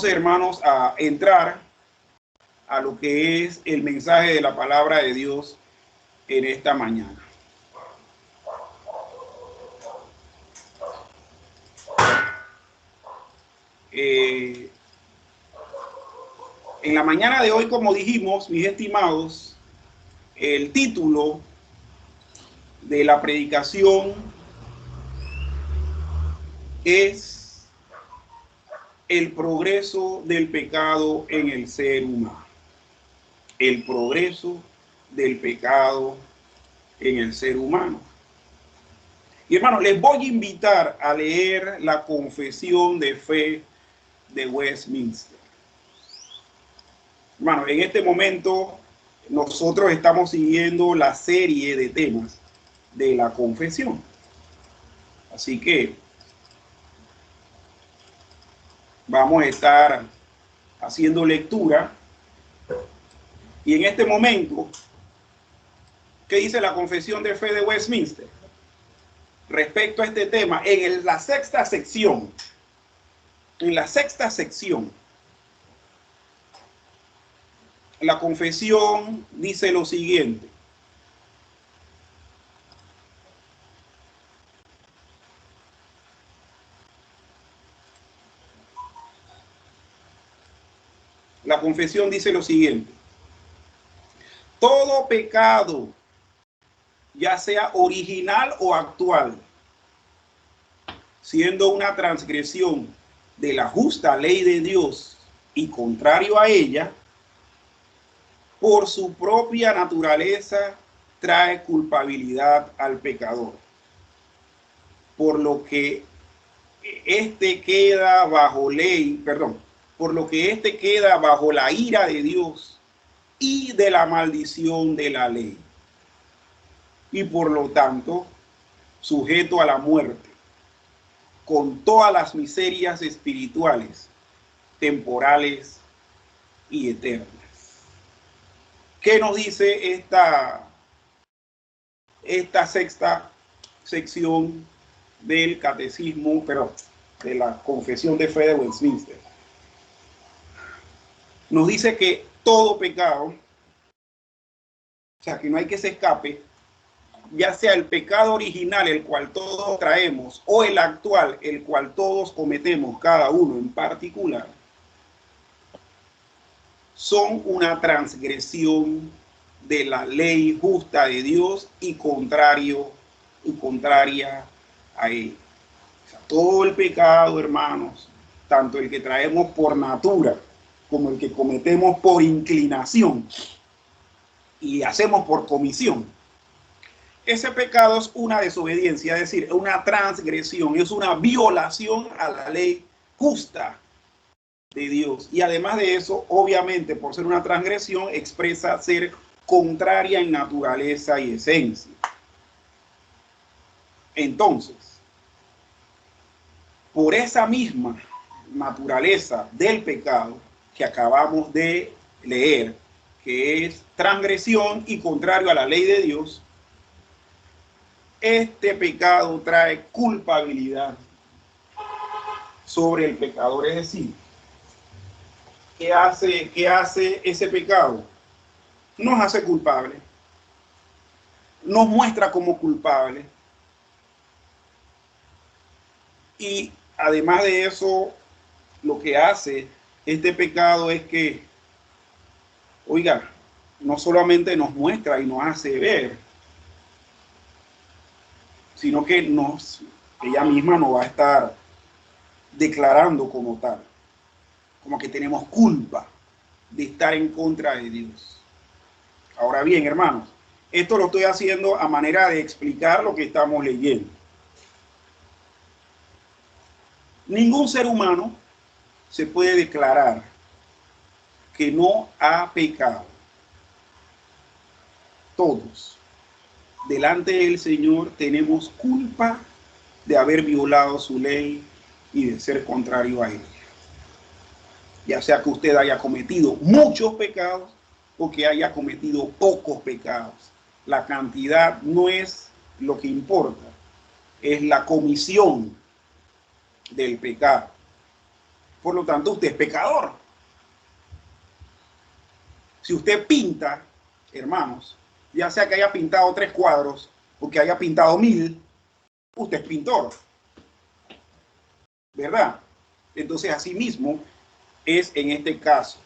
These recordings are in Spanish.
hermanos, a entrar a lo que es el mensaje de la palabra de Dios en esta mañana. En la mañana de hoy, como dijimos, mis estimados, el título de la predicación es el progreso del pecado en el ser humano. El progreso del pecado en el ser humano. Y hermano, les voy a invitar a leer la Confesión de Fe de Westminster. Hermano, en este momento nosotros estamos siguiendo la serie de temas de la confesión. Así que vamos a estar haciendo lectura. Y en este momento, ¿qué dice la Confesión de Fe de Westminster? Respecto a este tema, en la sexta sección, la confesión dice lo siguiente: la confesión dice lo siguiente: todo pecado, ya sea original o actual, siendo una transgresión de la justa ley de Dios y contrario a ella, por su propia naturaleza trae culpabilidad al pecador, por lo que éste queda bajo la ira de Dios y de la maldición de la ley, y por lo tanto sujeto a la muerte, con todas las miserias espirituales, temporales y eternas. ¿Qué nos dice esta sexta sección del catecismo, de la Confesión de Fe de Westminster? Nos dice que todo pecado, o sea, que no hay que se escape, ya sea el pecado original, el cual todos traemos, o el actual, el cual todos cometemos, cada uno en particular, son una transgresión de la ley justa de Dios y contraria a él. O sea, todo el pecado, hermanos, tanto el que traemos por natura como el que cometemos por inclinación y hacemos por comisión, ese pecado es una desobediencia, es decir, una transgresión, es una violación a la ley justa de Dios. Y además de eso, obviamente, por ser una transgresión, expresa ser contraria en naturaleza y esencia. Entonces, por esa misma naturaleza del pecado que acabamos de leer, que es transgresión y contrario a la ley de Dios, este pecado trae culpabilidad sobre el pecador. Es decir, ¿qué hace ese pecado? Nos hace culpable, nos muestra como culpable, y además de eso, lo que hace este pecado es que, oiga, no solamente nos muestra y nos hace ver, sino que ella misma nos va a estar declarando como tal, como que tenemos culpa de estar en contra de Dios. Ahora bien, hermanos, esto lo estoy haciendo a manera de explicar lo que estamos leyendo. Ningún ser humano se puede declarar que no ha pecado. Todos, delante del Señor, tenemos culpa de haber violado su ley y de ser contrario a ella. Ya sea que usted haya cometido muchos pecados o que haya cometido pocos pecados. La cantidad no es lo que importa, es la comisión del pecado. Por lo tanto, usted es pecador. Si usted pinta, hermanos, ya sea que haya pintado 3 cuadros o que haya pintado 1000, usted es pintor, ¿verdad? Entonces, así mismo es en este caso.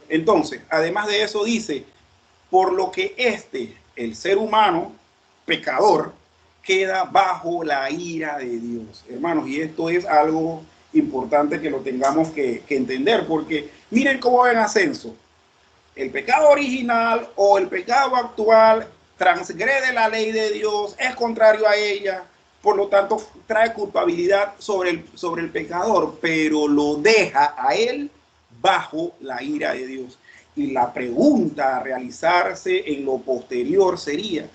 Entonces, además de eso dice, por lo que el ser humano, pecador, queda bajo la ira de Dios. Hermanos, y esto es algo importante que lo tengamos que entender, porque miren cómo va en ascenso. El pecado original o el pecado actual transgrede la ley de Dios, es contrario a ella, por lo tanto trae culpabilidad sobre el pecador, pero lo deja a él bajo la ira de Dios. Y la pregunta a realizarse en lo posterior sería,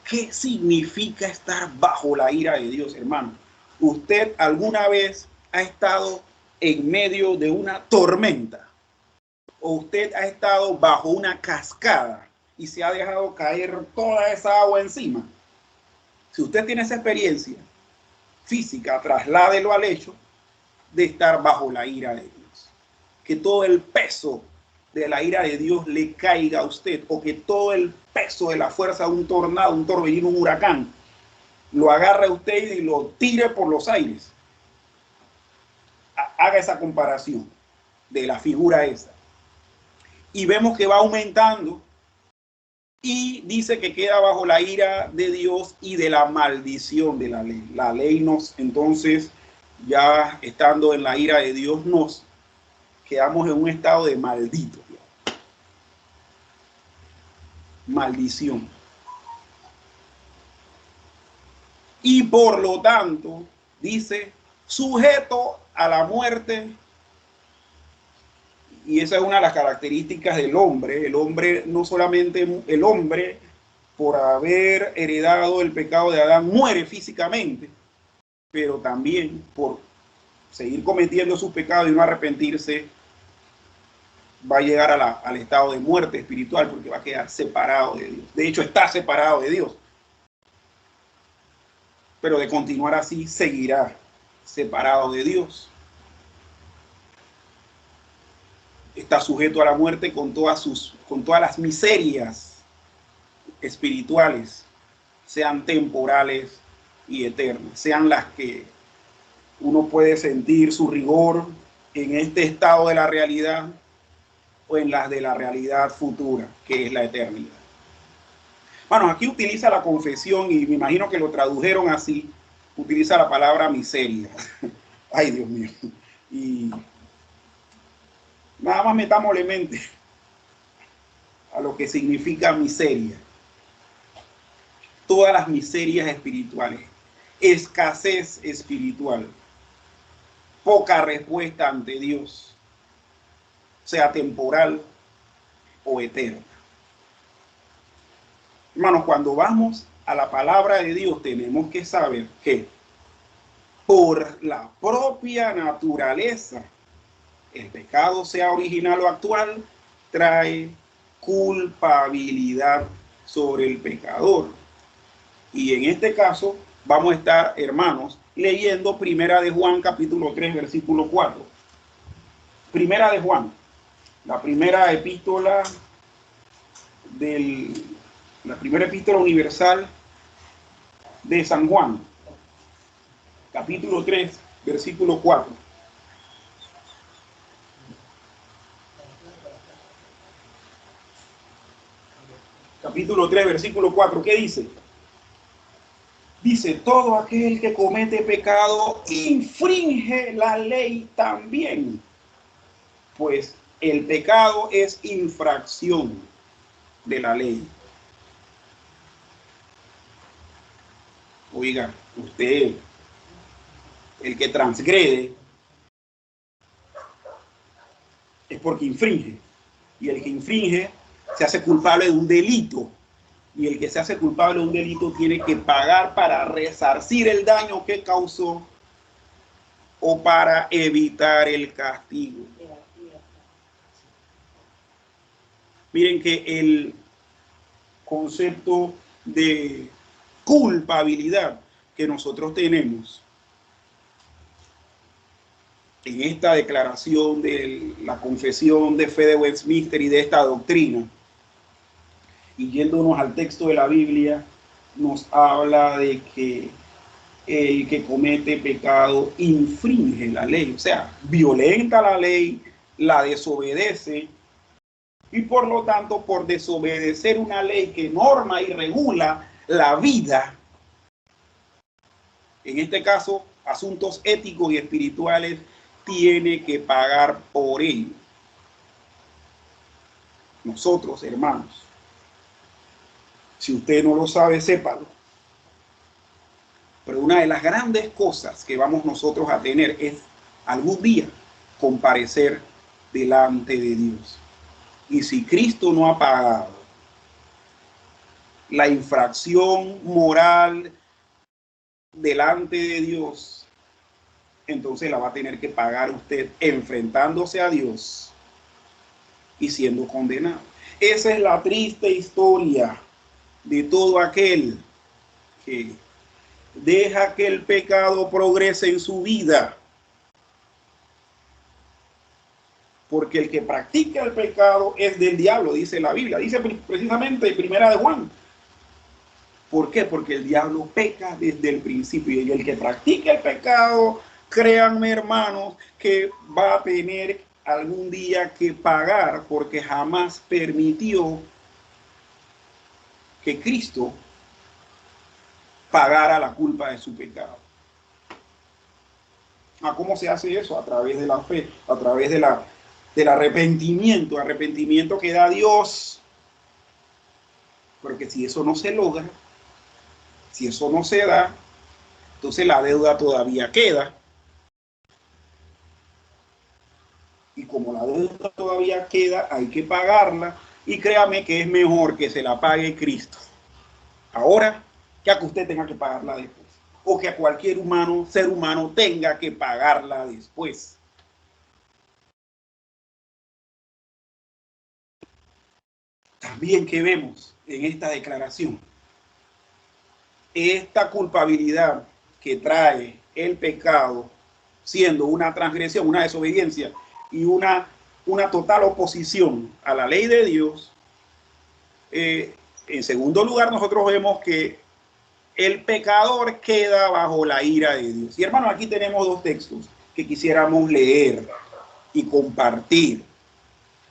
¿qué significa estar bajo la ira de Dios, hermano? ¿Usted alguna vez ha estado en medio de una tormenta? ¿O usted ha estado bajo una cascada y se ha dejado caer toda esa agua encima? Si usted tiene esa experiencia física, trasládelo al hecho de estar bajo la ira de Dios. Que todo el peso de la ira de Dios le caiga a usted, o que todo el peso de la fuerza de un tornado, un torbellino, un huracán, lo agarre a usted y lo tire por los aires. Haga esa comparación de la figura esa. Y vemos que va aumentando y dice que queda bajo la ira de Dios y de la maldición de la ley. La ley nos, entonces, ya estando en la ira de Dios, nos quedamos en un estado de maldito. Maldición. Y por lo tanto, dice, sujeto a la muerte. Y esa es una de las características del hombre. El hombre, no solamente el hombre, por haber heredado el pecado de Adán, muere físicamente, pero también por seguir cometiendo sus pecados y no arrepentirse, va a llegar al estado de muerte espiritual, porque va a quedar separado de Dios. De hecho, está separado de Dios. Pero de continuar así, seguirá separado de Dios. Está sujeto a la muerte con todas las miserias espirituales, sean temporales y eternas, sean las que uno puede sentir su rigor en este estado de la realidad o en las de la realidad futura, que es la eternidad. Bueno, aquí utiliza la confesión, y me imagino que lo tradujeron así, utiliza la palabra miseria. Ay, Dios mío. Y nada más metámosle mente a lo que significa miseria. Todas las miserias espirituales, escasez espiritual, poca respuesta ante Dios, sea temporal o eterna. Hermanos, cuando vamos a la palabra de Dios, tenemos que saber que por la propia naturaleza, el pecado, sea original o actual, trae culpabilidad sobre el pecador. Y en este caso vamos a estar, hermanos, leyendo Primera de Juan, capítulo 3, versículo 4. Primera de Juan, la primera epístola universal de San Juan, capítulo 3, versículo 4. Capítulo 3, versículo 4, ¿qué dice? Dice, todo aquel que comete pecado infringe la ley también, pues el pecado es infracción de la ley. Oiga, usted, el que transgrede, es porque infringe. Y el que infringe se hace culpable de un delito. Y el que se hace culpable de un delito tiene que pagar para resarcir el daño que causó o para evitar el castigo. Miren que el concepto de culpabilidad que nosotros tenemos en esta declaración de la confesión de fe de Westminster y de esta doctrina, y yéndonos al texto de la Biblia, nos habla de que el que comete pecado infringe la ley, o sea, violenta la ley, la desobedece, y por lo tanto, por desobedecer una ley que norma y regula la vida, en este caso, asuntos éticos y espirituales, tiene que pagar por ello. Nosotros, hermanos, si usted no lo sabe, sépalo. Pero una de las grandes cosas que vamos nosotros a tener es algún día comparecer delante de Dios. Y si Cristo no ha pagado la infracción moral delante de Dios, entonces la va a tener que pagar usted enfrentándose a Dios y siendo condenado. Esa es la triste historia de todo aquel que deja que el pecado progrese en su vida. Porque el que practica el pecado es del diablo, dice la Biblia. Dice precisamente en Primera de Juan. ¿Por qué? Porque el diablo peca desde el principio. Y el que practica el pecado, créanme, hermanos, que va a tener algún día que pagar, porque jamás permitió que Cristo pagara la culpa de su pecado. ¿Cómo se hace eso? A través de la fe, a través del arrepentimiento que da Dios. Porque si eso no se logra, si eso no se da, entonces la deuda todavía queda. Y como la deuda todavía queda, hay que pagarla. Y créame que es mejor que se la pague Cristo ahora que a que usted tenga que pagarla después. O que a cualquier ser humano tenga que pagarla después. También que vemos en esta declaración, esta culpabilidad que trae el pecado, siendo una transgresión, una desobediencia y una total oposición a la ley de Dios. En segundo lugar, nosotros vemos que el pecador queda bajo la ira de Dios. Y hermanos, aquí tenemos dos textos que quisiéramos leer y compartir.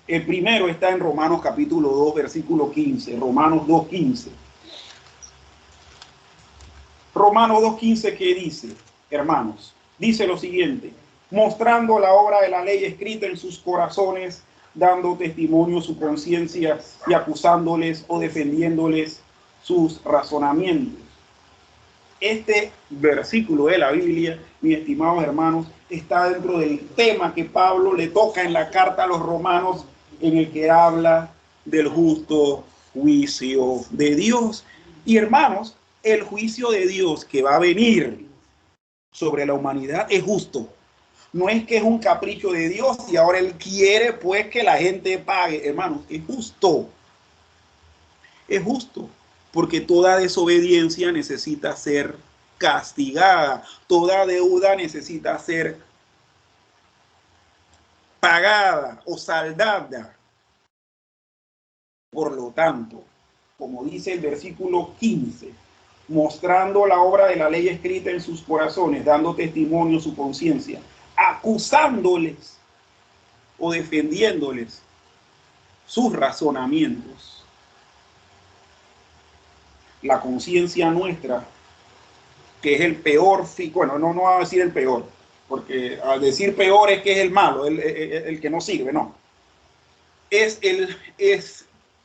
El primero está en Romanos capítulo 2, versículo 15. Romanos 2:15. Romanos 2:15, ¿qué dice, hermanos? Dice lo siguiente: mostrando la obra de la ley escrita en sus corazones, dando testimonio su conciencia y acusándoles o defendiéndoles sus razonamientos. Este versículo de la Biblia, mis estimados hermanos, está dentro del tema que Pablo le toca en la carta a los romanos, en el que habla del justo juicio de Dios. Y hermanos, el juicio de Dios que va a venir sobre la humanidad es justo. No es que es un capricho de Dios y ahora Él quiere pues que la gente pague. Hermanos, es justo. Es justo. Porque toda desobediencia necesita ser castigada. Toda deuda necesita ser pagada o saldada. Por lo tanto, como dice el versículo 15, mostrando la obra de la ley escrita en sus corazones, dando testimonio su conciencia, acusándoles o defendiéndoles sus razonamientos. La conciencia nuestra, que es el peor, bueno, no va a decir el peor, porque al decir peor es que es el malo, el que no sirve, no.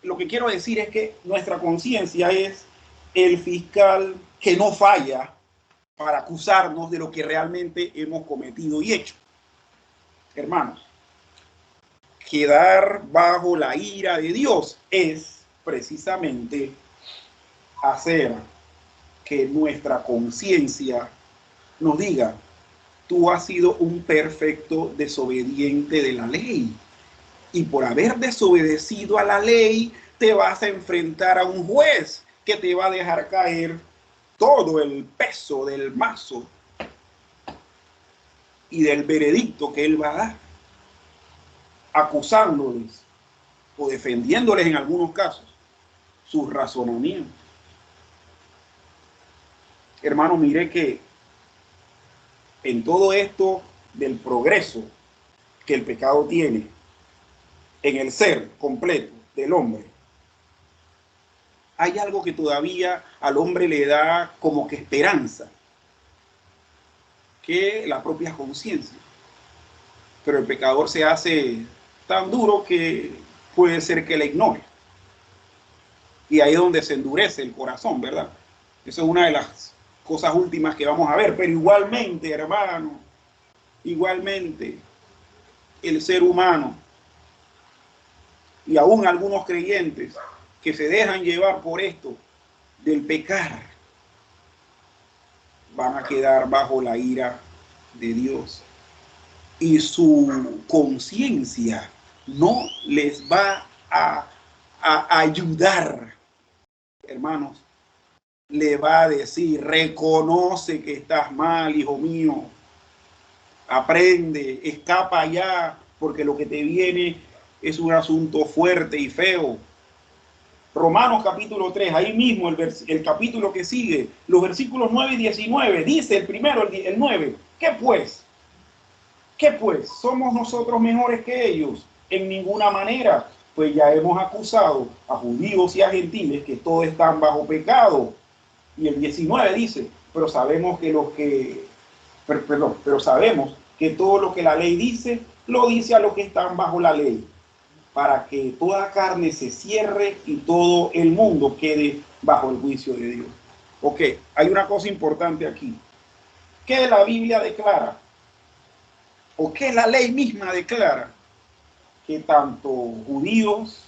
Lo que quiero decir es que nuestra conciencia es el fiscal que no falla para acusarnos de lo que realmente hemos cometido y hecho. Hermanos, quedar bajo la ira de Dios es precisamente hacer que nuestra conciencia nos diga: tú has sido un perfecto desobediente de la ley. Y por haber desobedecido a la ley, te vas a enfrentar a un juez que te va a dejar caer todo el peso del mazo. y del veredicto que Él va a dar, acusándoles o defendiéndoles en algunos casos sus razonamientos. Hermano, mire que en todo esto del progreso que el pecado tiene en el ser completo del hombre, hay algo que todavía al hombre le da como que esperanza, que la propia conciencia. Pero el pecador se hace tan duro que puede ser que la ignore. Y ahí es donde se endurece el corazón, ¿verdad? Eso es una de las cosas últimas que vamos a ver. Pero igualmente, hermano, igualmente, el ser humano y aún algunos creyentes que se dejan llevar por esto del pecar, van a quedar bajo la ira de Dios. Y su conciencia no les va a ayudar, hermanos. Le va a decir: reconoce que estás mal, hijo mío. Aprende, escapa ya, porque lo que te viene es un asunto fuerte y feo. Romanos capítulo 3, ahí mismo el capítulo que sigue, los versículos 9 y 19, dice el primero, el 9, ¿qué pues? ¿Qué pues? ¿Somos nosotros mejores que ellos? En ninguna manera, pues ya hemos acusado a judíos y a gentiles que todos están bajo pecado. Y el 19 dice, pero sabemos que todo lo que la ley dice, lo dice a los que están bajo la ley, para que toda carne se cierre y todo el mundo quede bajo el juicio de Dios. Ok, hay una cosa importante aquí. ¿Qué la Biblia declara? ¿O qué la ley misma declara? Que tanto judíos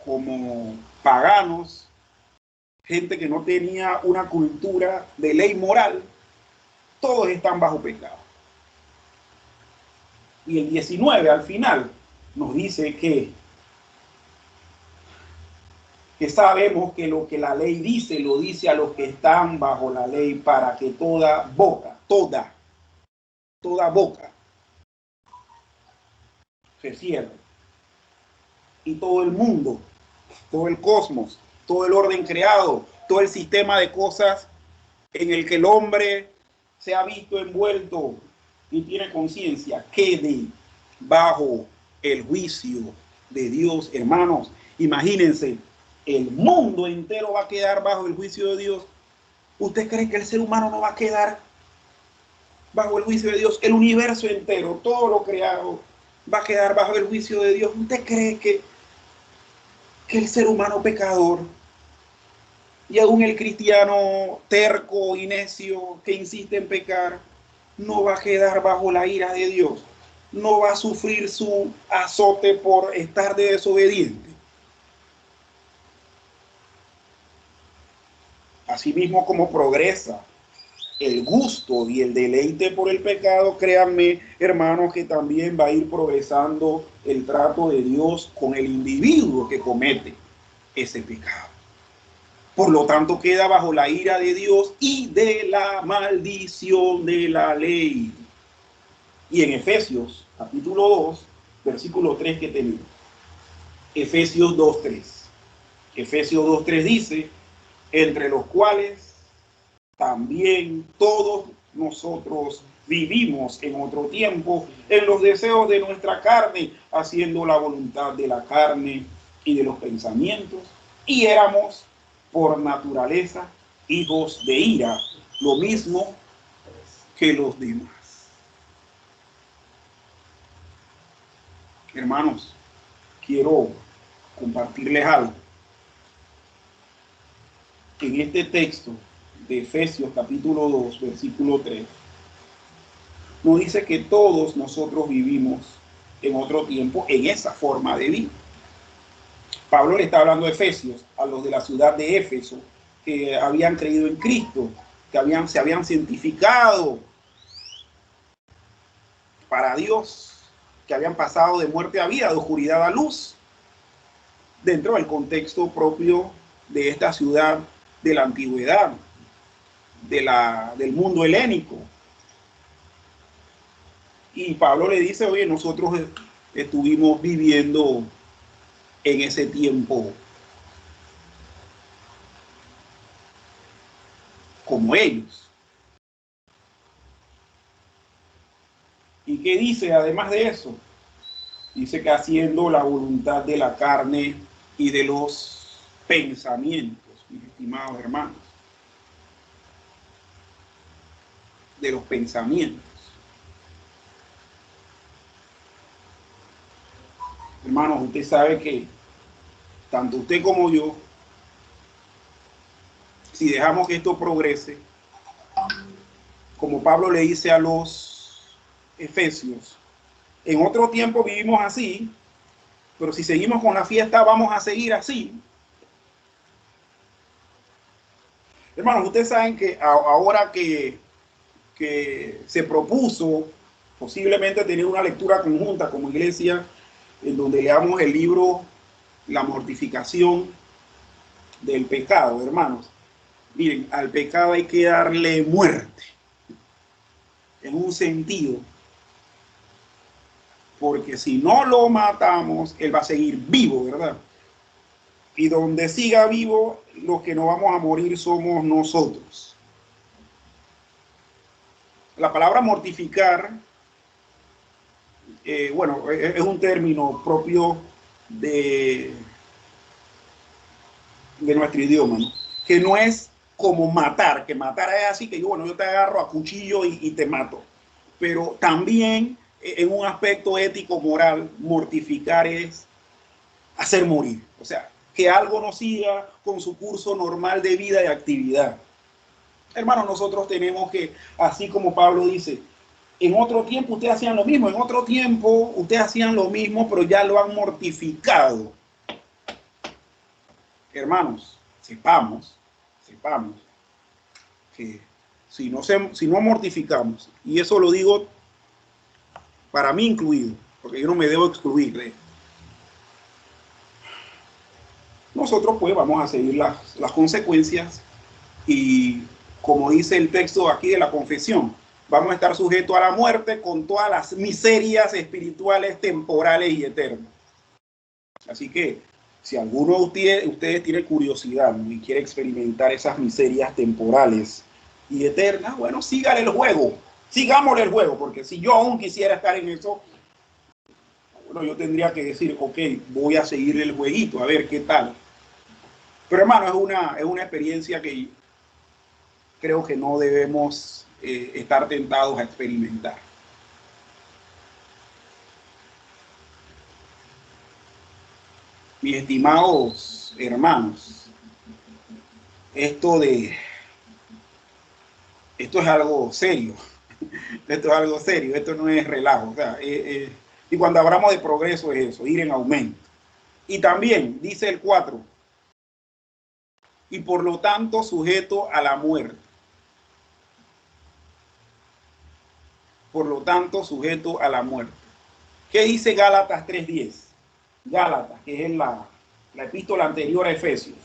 como paganos, gente que no tenía una cultura de ley moral, todos están bajo pecado. Y el 19 al final nos dice que sabemos que lo que la ley dice, lo dice a los que están bajo la ley, para que toda boca se cierre. Y todo el mundo, todo el cosmos, todo el orden creado, todo el sistema de cosas en el que el hombre se ha visto envuelto y tiene conciencia, quede bajo el juicio de Dios. Hermanos, imagínense, el mundo entero va a quedar bajo el juicio de Dios. ¿Usted cree que el ser humano no va a quedar bajo el juicio de Dios? El universo entero, todo lo creado, va a quedar bajo el juicio de Dios. ¿Usted cree que el ser humano pecador, y aún el cristiano terco y necio que insiste en pecar, no va a quedar bajo la ira de Dios? ¿No va a sufrir su azote por estar de desobediente? Asimismo, como progresa el gusto y el deleite por el pecado, créanme, hermanos, que también va a ir progresando el trato de Dios con el individuo que comete ese pecado. Por lo tanto, queda bajo la ira de Dios y de la maldición de la ley. Y en Efesios, capítulo 2, versículo 3 que tenemos. Efesios 2:3. Efesios 2:3 dice, entre los cuales también todos nosotros vivimos en otro tiempo en los deseos de nuestra carne, haciendo la voluntad de la carne y de los pensamientos, y éramos por naturaleza hijos de ira, lo mismo que los demás. Hermanos, quiero compartirles algo. En este texto de Efesios capítulo 2, versículo 3, nos dice que todos nosotros vivimos en otro tiempo en esa forma de vida. Pablo le está hablando a Efesios, a los de la ciudad de Éfeso, que habían creído en Cristo, que se habían santificado para Dios, que habían pasado de muerte a vida, de oscuridad a luz, dentro del contexto propio de esta ciudad de la antigüedad, del mundo helénico. Y Pablo le dice, oye, nosotros estuvimos viviendo en ese tiempo como ellos. ¿Y qué dice además de eso? Dice que haciendo la voluntad de la carne y de los pensamientos, mis estimados hermanos. De los pensamientos. Hermanos, usted sabe que tanto usted como yo, si dejamos que esto progrese, como Pablo le dice a los efesios, en otro tiempo vivimos así, pero si seguimos con la fiesta vamos a seguir así. Hermanos, ustedes saben que ahora que se propuso posiblemente tener una lectura conjunta como iglesia, en donde leamos el libro La mortificación del pecado, hermanos. Miren, al pecado hay que darle muerte, en un sentido, porque si no lo matamos, él va a seguir vivo, ¿verdad? Y donde siga vivo, los que no vamos a morir somos nosotros. La palabra mortificar, bueno, es un término propio de nuestro idioma, ¿no? Que no es como matar, que matar es así que yo, bueno, yo te agarro a cuchillo y te mato. Pero también en un aspecto ético, moral, mortificar es hacer morir. O sea, que algo no siga con su curso normal de vida y actividad. Hermanos, nosotros tenemos que, así como Pablo dice, en otro tiempo ustedes hacían lo mismo, en otro tiempo ustedes hacían lo mismo, pero ya lo han mortificado. Hermanos, sepamos que si no mortificamos, y eso lo digo para mí incluido, porque yo no me debo excluir de esto, nosotros pues vamos a seguir las consecuencias y como dice el texto aquí de la confesión, vamos a estar sujetos a la muerte con todas las miserias espirituales, temporales y eternas. Así que si alguno de ustedes tiene curiosidad, ¿no?, y quiere experimentar esas miserias temporales y eternas, bueno, sígale el juego, sigámosle el juego, porque si yo aún quisiera estar en eso, bueno, yo tendría que decir, ok, voy a seguirle el jueguito, a ver qué tal. Pero hermano, es una experiencia que creo que no debemos estar tentados a experimentar. Mis estimados hermanos, esto es algo serio. Esto es algo serio, esto no es relajo. O sea, y cuando hablamos de progreso es eso, ir en aumento. Y también dice el 4, y por lo tanto sujeto a la muerte. Por lo tanto sujeto a la muerte. ¿Qué dice Gálatas 3:10? Gálatas, que es la epístola anterior a Efesios.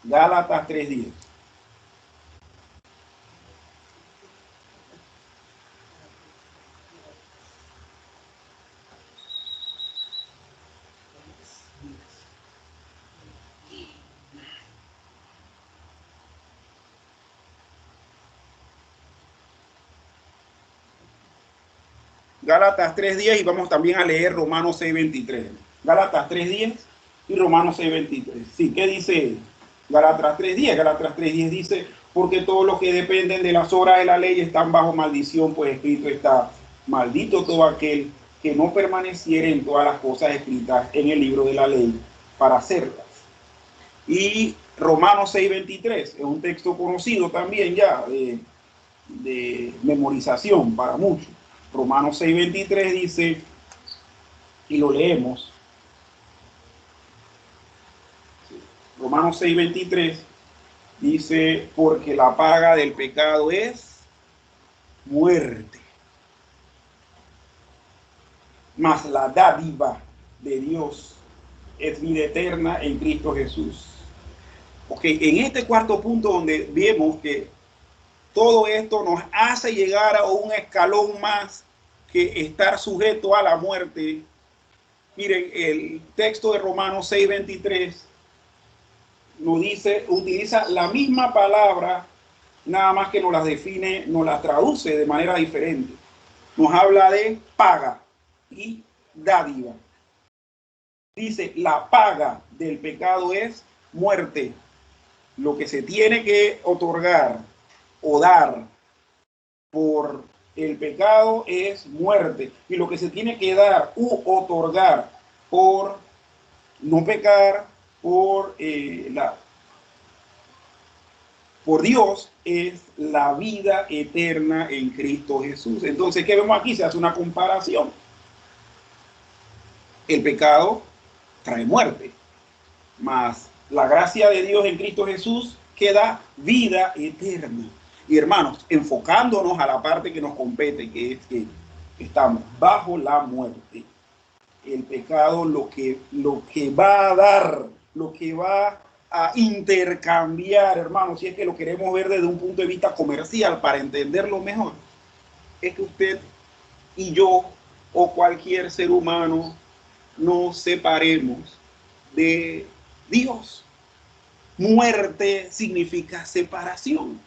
Gálatas 3:10. Gálatas 3:10 y vamos también a leer Romanos 6:23. Gálatas 3:10 y Romanos 6:23. Sí, ¿qué dice Gálatas 3:10? Gálatas 3:10 dice, porque todos los que dependen de las obras de la ley están bajo maldición, pues escrito está, maldito todo aquel que no permaneciere en todas las cosas escritas en el libro de la ley para hacerlas. Y Romanos 6:23 es un texto conocido también ya de memorización para muchos. Romanos 6:23 dice, y lo leemos, Romanos 6:23 dice, porque la paga del pecado es muerte, mas la dádiva de Dios es vida eterna en Cristo Jesús. Ok, en este cuarto punto donde vemos que todo esto nos hace llegar a un escalón más que estar sujeto a la muerte. Miren, el texto de Romanos 6:23 nos dice, utiliza la misma palabra, nada más que nos las define, nos las traduce de manera diferente. Nos habla de paga y dádiva. Dice, la paga del pecado es muerte. Lo que se tiene que otorgar o dar por el pecado es muerte. Y lo que se tiene que dar u otorgar por no pecar, por Dios, es la vida eterna en Cristo Jesús. Entonces, ¿qué vemos aquí? Se hace una comparación. El pecado trae muerte, mas la gracia de Dios en Cristo Jesús que da vida eterna. Y hermanos, enfocándonos a la parte que nos compete, que es que estamos bajo la muerte. El pecado lo que va a dar, lo que va a intercambiar, hermanos, si es que lo queremos ver desde un punto de vista comercial para entenderlo mejor, es que usted y yo o cualquier ser humano nos separemos de Dios. Muerte significa separación.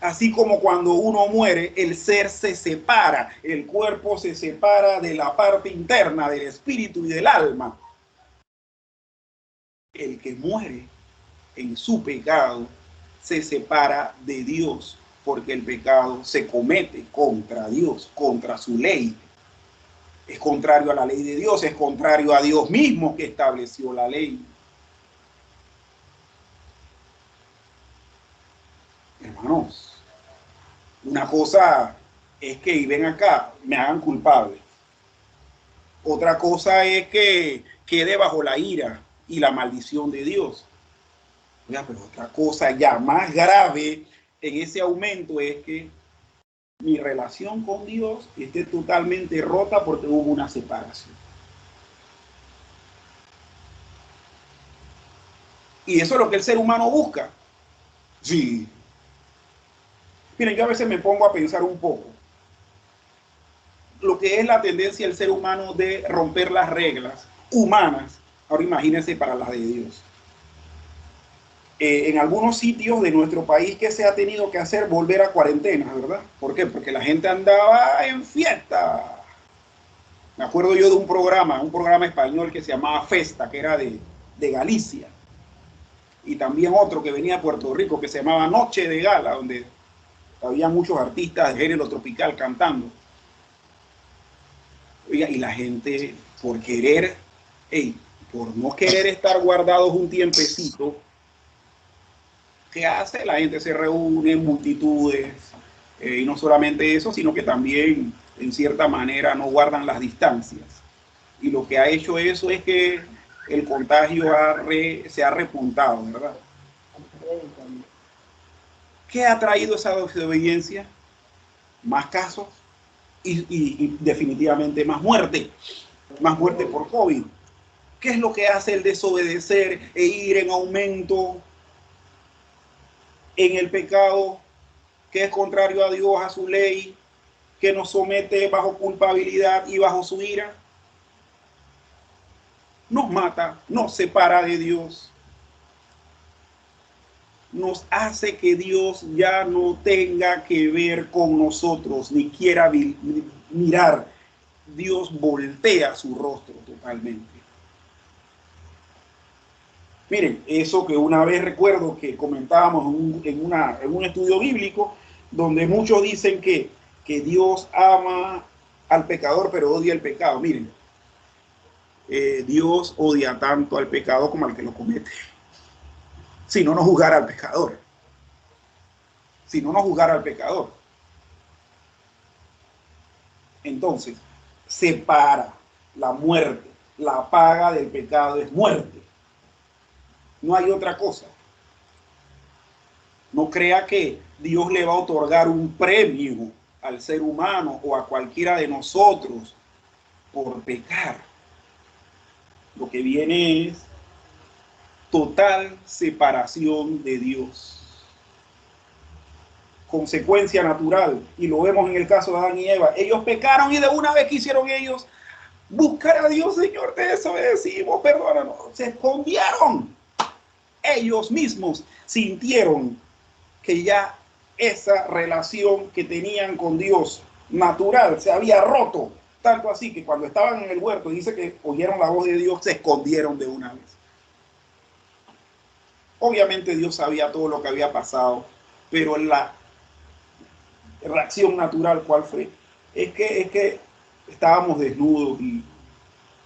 Así como cuando uno muere, el ser se separa, el cuerpo se separa de la parte interna del espíritu y del alma. El que muere en su pecado se separa de Dios, porque el pecado se comete contra Dios, contra su ley. Es contrario a la ley de Dios, es contrario a Dios mismo que estableció la ley. Hermanos, una cosa es que, y ven acá, me hagan culpable. Otra cosa es que quede bajo la ira y la maldición de Dios. Oiga, pero otra cosa ya más grave en ese aumento es que mi relación con Dios esté totalmente rota porque hubo una separación. Y eso es lo que el ser humano busca. Sí. Miren, yo a veces me pongo a pensar un poco lo que es la tendencia del ser humano de romper las reglas humanas. Ahora imagínense para las de Dios. En algunos sitios de nuestro país que se ha tenido que hacer volver a cuarentena, ¿verdad? ¿Por qué? Porque la gente andaba en fiesta. Me acuerdo yo de un programa español que se llamaba Festa, que era de Galicia. Y también otro que venía de Puerto Rico, que se llamaba Noche de Gala, donde había muchos artistas de género tropical cantando. Oiga, y la gente, por querer, por no querer estar guardados un tiempecito, ¿qué hace? La gente se reúne en multitudes, y no solamente eso, sino que también, en cierta manera, no guardan las distancias. Y lo que ha hecho eso es que el contagio se ha repuntado, ¿verdad? ¿Qué ha traído esa desobediencia? Más casos y definitivamente más muerte por COVID. ¿Qué es lo que hace el desobedecer e ir en aumento en el pecado que es contrario a Dios, a su ley, que nos somete bajo culpabilidad y bajo su ira? Nos mata, nos separa de Dios, nos hace que Dios ya no tenga que ver con nosotros, ni quiera mirar. Dios voltea su rostro totalmente. Miren, eso que una vez recuerdo que comentábamos en un estudio bíblico, donde muchos dicen que Dios ama al pecador, pero odia el pecado. Miren, Dios odia tanto al pecado como al que lo comete. Si no, no juzgara al pecador. Si no, no juzgara al pecador. Entonces, separa la muerte. La paga del pecado es muerte. No hay otra cosa. No crea que Dios le va a otorgar un premio al ser humano o a cualquiera de nosotros por pecar. Lo que viene es total separación de Dios. consecuencia natural, y lo vemos en el caso de Adán y Eva. Ellos pecaron y de una vez quisieron ellos buscar a Dios. Señor, te desobedecimos, perdónanos. Se escondieron. Ellos mismos sintieron que ya esa relación que tenían con Dios natural se había roto, tanto así que cuando estaban en el huerto, dice que oyeron la voz de Dios, se escondieron de una vez. Obviamente Dios sabía todo lo que había pasado, pero la reacción natural, ¿cuál fue? Es que estábamos desnudos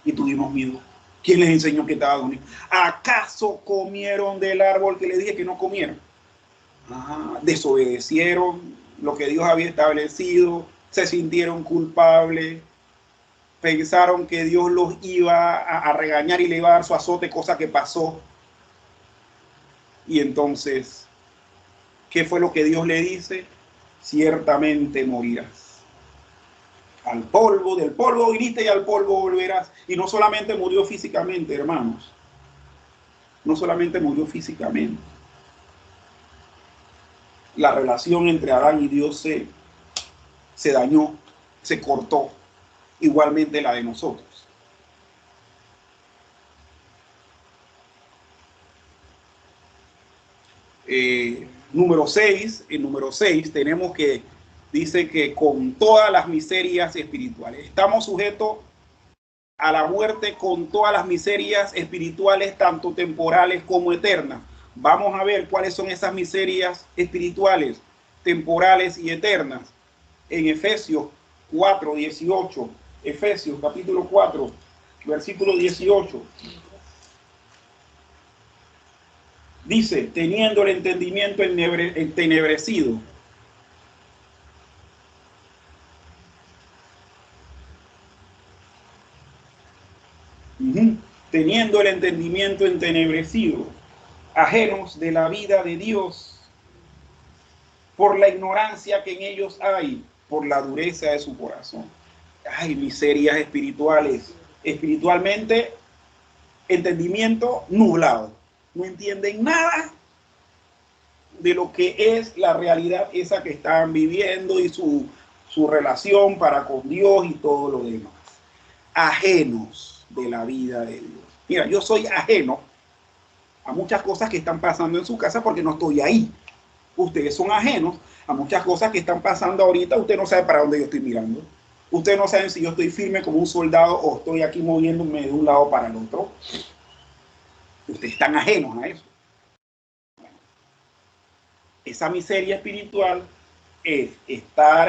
y tuvimos miedo. ¿Quién les enseñó que estaban unidos? ¿Acaso comieron del árbol que les dije que no comieran? Desobedecieron lo que Dios había establecido, se sintieron culpables, pensaron que Dios los iba a regañar y le iba a dar su azote, cosa que pasó. Y entonces, ¿qué fue lo que Dios le dice? Ciertamente morirás. Al polvo, del polvo viniste y al polvo volverás. Y no solamente murió físicamente, hermanos. No solamente murió físicamente. La relación entre Adán y Dios se dañó, se cortó. Igualmente la de nosotros. Número 6, en número 6 tenemos que, dice que con todas las miserias espirituales. Estamos sujetos a la muerte con todas las miserias espirituales, tanto temporales como eternas. Vamos a ver cuáles son esas miserias espirituales, temporales y eternas. En Efesios 4, 18. Efesios capítulo 4, versículo 18. Dice, teniendo el entendimiento entenebrecido. Teniendo el entendimiento entenebrecido, ajenos de la vida de Dios, por la ignorancia que en ellos hay, por la dureza de su corazón. Hay miserias espirituales. Espiritualmente, entendimiento nublado. No entienden nada de lo que es la realidad esa que están viviendo y su relación para con Dios y todo lo demás. Ajenos de la vida de Dios. Mira, yo soy ajeno a muchas cosas que están pasando en su casa porque no estoy ahí. Ustedes son ajenos a muchas cosas que están pasando ahorita. Usted no sabe para dónde yo estoy mirando. Ustedes no saben si yo estoy firme como un soldado o estoy aquí moviéndome de un lado para el otro. Ustedes están ajenos a eso. Esa miseria espiritual es estar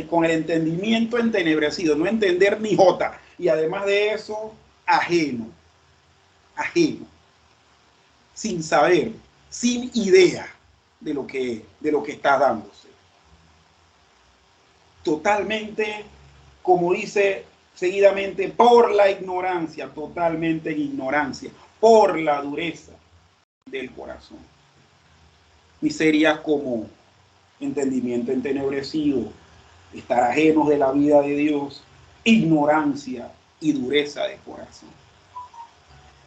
con el entendimiento entenebrecido, no entender ni jota. Y además de eso, ajeno, sin saber, sin idea de lo que está dándose. Totalmente, como dice seguidamente, por la ignorancia, totalmente en ignorancia, por la dureza del corazón. Miserias como entendimiento entenebrecido, estar ajenos de la vida de Dios, ignorancia y dureza de corazón.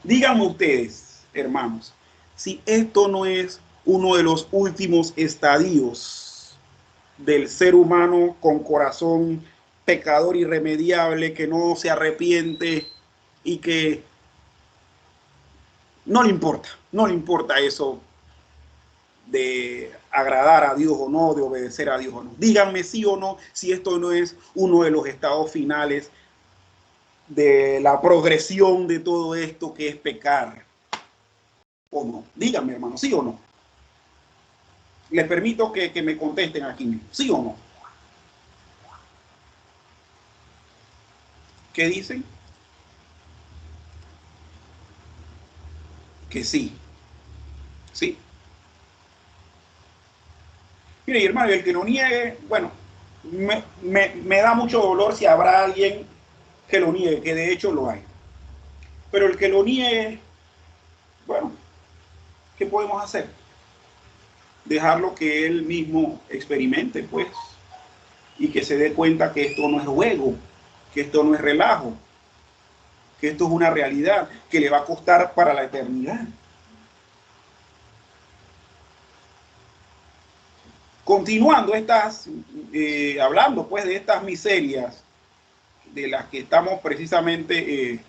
Díganme ustedes, hermanos, si esto no es uno de los últimos estadios del ser humano con corazón pecador irremediable, que no se arrepiente y que no le importa eso de agradar a Dios o no, de obedecer a Dios o no. Díganme sí o no si esto no es uno de los estados finales de la progresión de todo esto que es pecar o no. Díganme, hermano, sí o no. Les permito que me contesten aquí mismo, sí o no. ¿Qué dicen? Que sí. Sí. Mire, hermano, el que lo niegue, bueno, me da mucho dolor si habrá alguien que lo niegue, que de hecho lo hay. Pero el que lo niegue, bueno, ¿qué podemos hacer? Dejarlo que él mismo experimente, pues, y que se dé cuenta que esto no es juego, que esto no es relajo, que esto es una realidad que le va a costar para la eternidad. Continuando hablando pues de estas miserias de las que estamos precisamente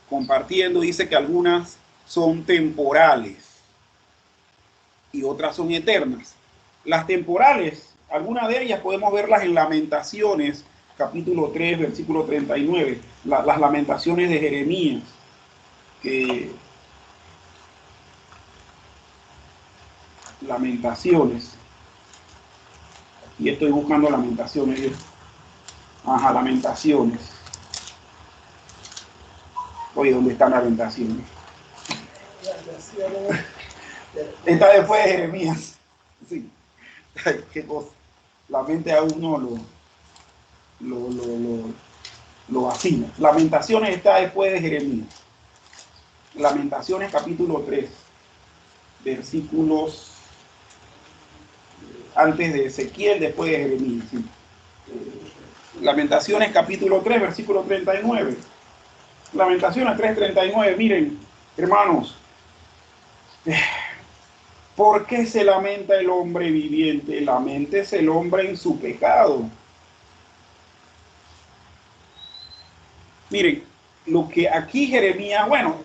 compartiendo, dice que algunas son temporales y otras son eternas. Las temporales, algunas de ellas podemos verlas en Lamentaciones, capítulo 3, versículo 39, las lamentaciones de Jeremías, Lamentaciones, y estoy buscando Lamentaciones, Lamentaciones. Oye, ¿dónde están Lamentaciones? Está después de Jeremías. Sí. Ay, qué cosa. La mente a uno lo vacila. Lamentaciones está después de Jeremías. Lamentaciones capítulo 3, versículos antes de Ezequiel, después de Jeremías. Sí. Lamentaciones capítulo 3, versículo 39. Lamentaciones 3:39. Miren, hermanos, ¿por qué se lamenta el hombre viviente? Laméntese el hombre en su pecado. Miren, lo que aquí Jeremías, bueno,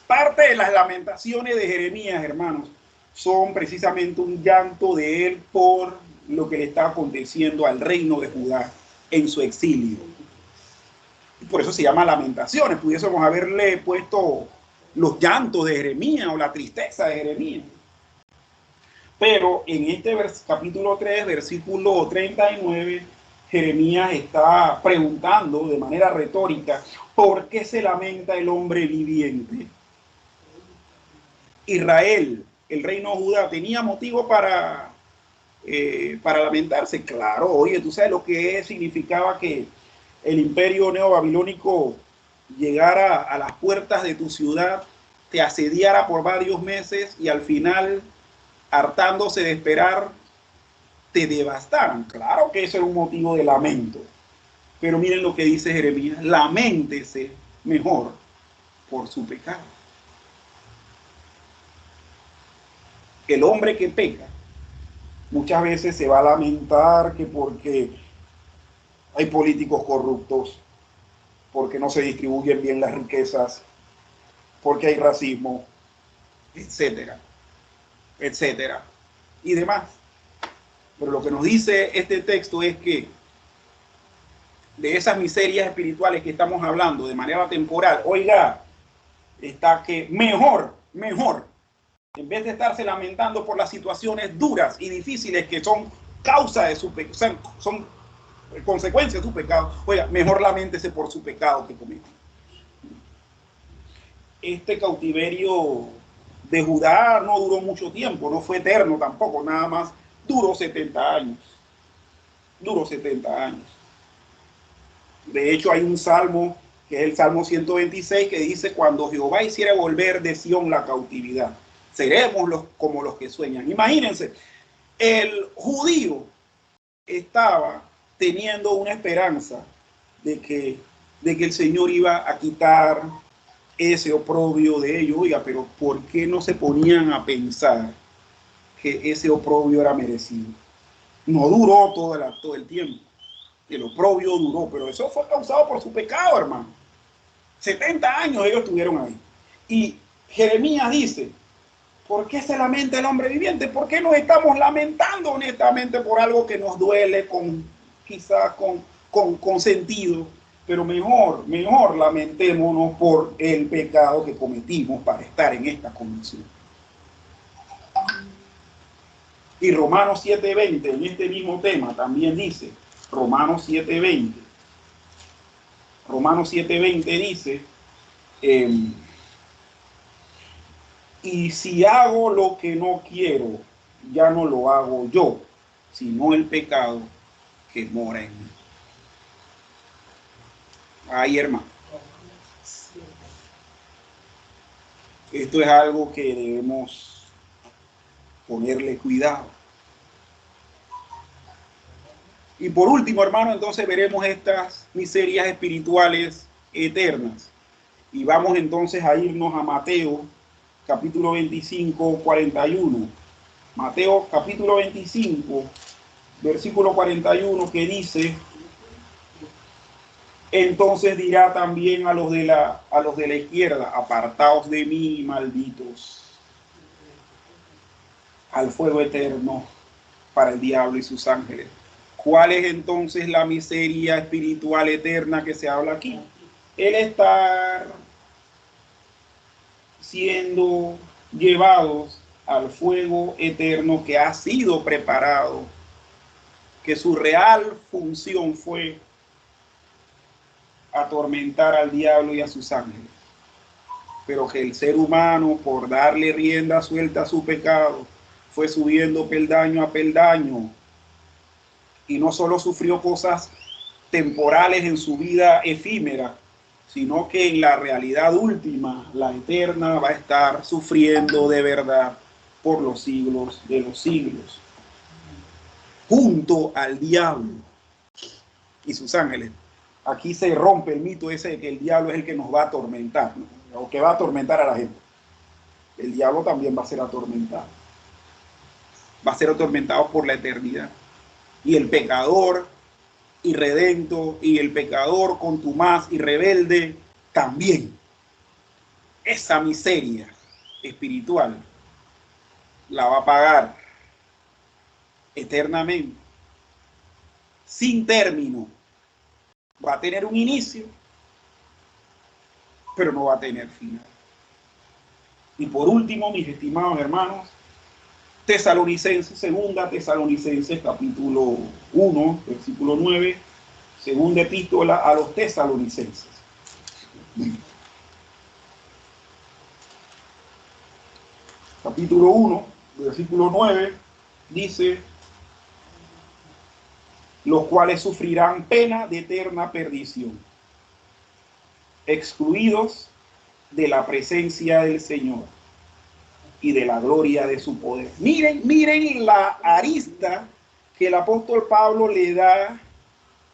parte de las lamentaciones de Jeremías, hermanos, son precisamente un llanto de él por lo que le está aconteciendo al reino de Judá en su exilio. Y por eso se llama Lamentaciones. Pudiésemos haberle puesto los llantos de Jeremías o la tristeza de Jeremías. Pero en este capítulo 3, versículo 39, Jeremías está preguntando de manera retórica, ¿por qué se lamenta el hombre viviente? Israel, el reino de Judá, ¿tenía motivo para lamentarse? Claro, oye, tú sabes lo que significaba que el imperio neobabilónico llegara a las puertas de tu ciudad, te asediara por varios meses y al final, hartándose de esperar, te devastaran. Claro que eso era un motivo de lamento. Pero miren lo que dice Jeremías, laméntese mejor por su pecado. El hombre que peca muchas veces se va a lamentar que porque hay políticos corruptos, porque no se distribuyen bien las riquezas, porque hay racismo, etcétera, etcétera, y demás. Pero lo que nos dice este texto es que de esas miserias espirituales que estamos hablando de manera temporal, oiga, está que mejor, en vez de estarse lamentando por las situaciones duras y difíciles que son causa de su pecado, son consecuencia de su pecado, oiga, mejor laméntese por su pecado que cometió. Este cautiverio de Judá no duró mucho tiempo, no fue eterno tampoco, nada más duró 70 años. Duró 70 años. De hecho, hay un salmo, que es el Salmo 126, que dice, cuando Jehová hiciera volver de Sión la cautividad, seremos como los que sueñan. Imagínense, el judío estaba teniendo una esperanza de que el Señor iba a quitar ese oprobio de ellos. Oiga, pero ¿por qué no se ponían a pensar que ese oprobio era merecido? No duró todo el tiempo. El oprobio duró, pero eso fue causado por su pecado, hermano. 70 años ellos estuvieron ahí. Y Jeremías dice, ¿por qué se lamenta el hombre viviente? ¿Por qué nos estamos lamentando honestamente por algo que nos duele quizás con sentido? Pero mejor lamentémonos por el pecado que cometimos para estar en esta condición. Y Romanos 7:20, en este mismo tema, también dice, Romanos 7:20. Romanos 7:20 dice, y si hago lo que no quiero, ya no lo hago yo, sino el pecado que mora en mí. Ay, hermano. Esto es algo que debemos ponerle cuidado. Y por último, hermano, entonces veremos estas miserias espirituales eternas. Y vamos entonces a irnos a Mateo, capítulo 25, 41. Mateo capítulo 25, versículo 41, que dice: entonces dirá también a los de la izquierda, apartaos de mí, malditos, al fuego eterno para el diablo y sus ángeles. ¿Cuál es entonces la miseria espiritual eterna que se habla aquí? El estar siendo llevados al fuego eterno que ha sido preparado, que su real función fue atormentar al diablo y a sus ángeles, pero que el ser humano, por darle rienda suelta a su pecado, fue subiendo peldaño a peldaño, y no solo sufrió cosas temporales en su vida efímera, sino que en la realidad última, la eterna, va a estar sufriendo de verdad por los siglos de los siglos, junto al diablo y sus ángeles. Aquí se rompe el mito ese de que el diablo es el que nos va a atormentar, ¿no? O que va a atormentar a la gente. El diablo también va a ser atormentado. Va a ser atormentado por la eternidad. Y el pecador irredento y el pecador contumaz y rebelde también. Esa miseria espiritual la va a pagar eternamente, sin término. Va a tener un inicio, pero no va a tener final. Y por último, mis estimados hermanos, Tesalonicenses, segunda Tesalonicenses, capítulo 1, versículo 9, segunda epístola a los Tesalonicenses. Capítulo 1, versículo 9, dice: los cuales sufrirán pena de eterna perdición, excluidos de la presencia del Señor y de la gloria de su poder. Miren la arista que el apóstol Pablo le da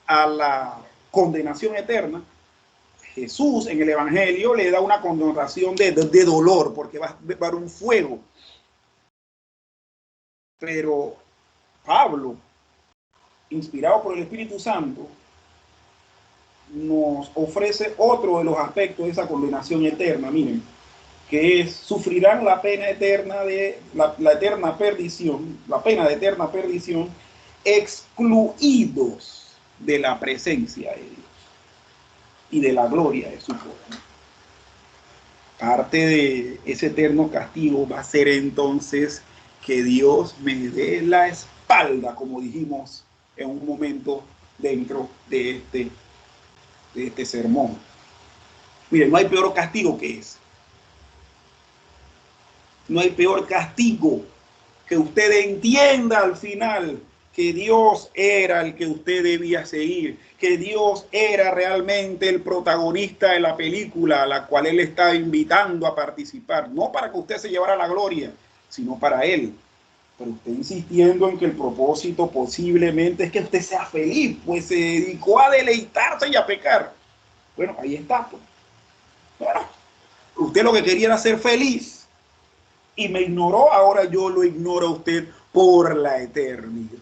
a la condenación eterna. Jesús en el Evangelio le da una connotación de dolor, porque va a haber un fuego. Pero Pablo, inspirado por el Espíritu Santo, nos ofrece otro de los aspectos de esa condenación eterna. Miren, que es: sufrirán la pena eterna de la eterna perdición, la pena de eterna perdición, excluidos de la presencia de Dios y de la gloria de su poder. Parte de ese eterno castigo va a ser entonces que Dios me dé la espalda, como dijimos en un momento dentro de este sermón. Miren, no hay peor castigo que ese. No hay peor castigo que usted entienda al final que Dios era el que usted debía seguir, que Dios era realmente el protagonista de la película a la cual Él está invitando a participar, no para que usted se llevara la gloria, sino para Él. Pero usted insistiendo en que el propósito posiblemente es que usted sea feliz, pues se dedicó a deleitarse y a pecar. Bueno, ahí está, pues. Bueno, usted lo que quería era ser feliz y me ignoró, ahora yo lo ignoro a usted por la eternidad.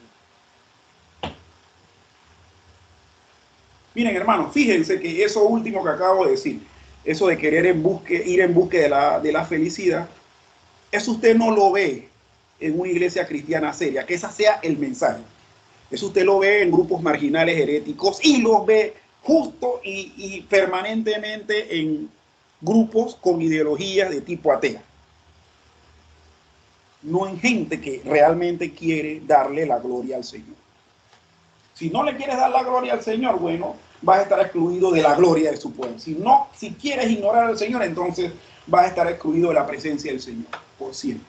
Miren, hermanos, fíjense que eso último que acabo de decir, eso de querer ir en búsqueda de la felicidad, eso usted no lo ve en una iglesia cristiana seria, que ese sea el mensaje. Eso usted lo ve en grupos marginales heréticos y lo ve justo y permanentemente en grupos con ideologías de tipo atea. No en gente que realmente quiere darle la gloria al Señor. Si no le quieres dar la gloria al Señor, bueno, vas a estar excluido de la gloria de su pueblo. Si quieres ignorar al Señor, entonces vas a estar excluido de la presencia del Señor por siempre.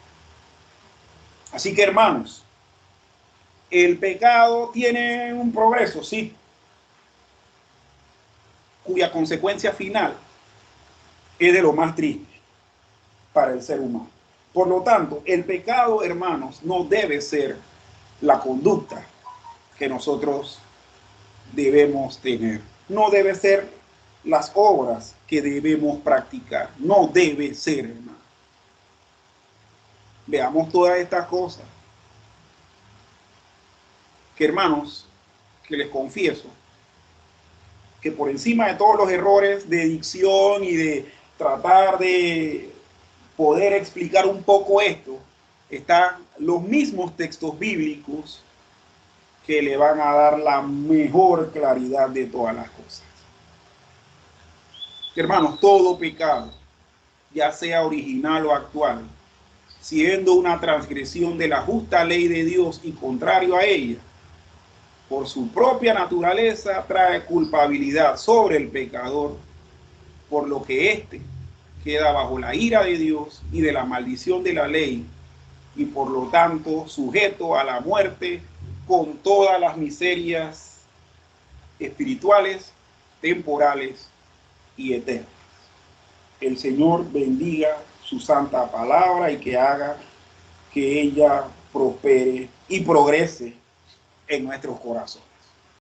Así que, hermanos, el pecado tiene un progreso, sí, cuya consecuencia final es de lo más triste para el ser humano. Por lo tanto, el pecado, hermanos, no debe ser la conducta que nosotros debemos tener. No debe ser las obras que debemos practicar. No debe ser, hermano. Veamos todas estas cosas. que hermanos, que les confieso, que por encima de todos los errores de dicción y de tratar de poder explicar un poco esto, están los mismos textos bíblicos que le van a dar la mejor claridad de todas las cosas. Hermanos, todo pecado, ya sea original o actual, siendo una transgresión de la justa ley de Dios y contrario a ella, por su propia naturaleza trae culpabilidad sobre el pecador, por lo que éste queda bajo la ira de Dios y de la maldición de la ley, y por lo tanto sujeto a la muerte con todas las miserias espirituales, temporales y eternas. El Señor bendiga su santa palabra y que haga que ella prospere y progrese en nuestros corazones.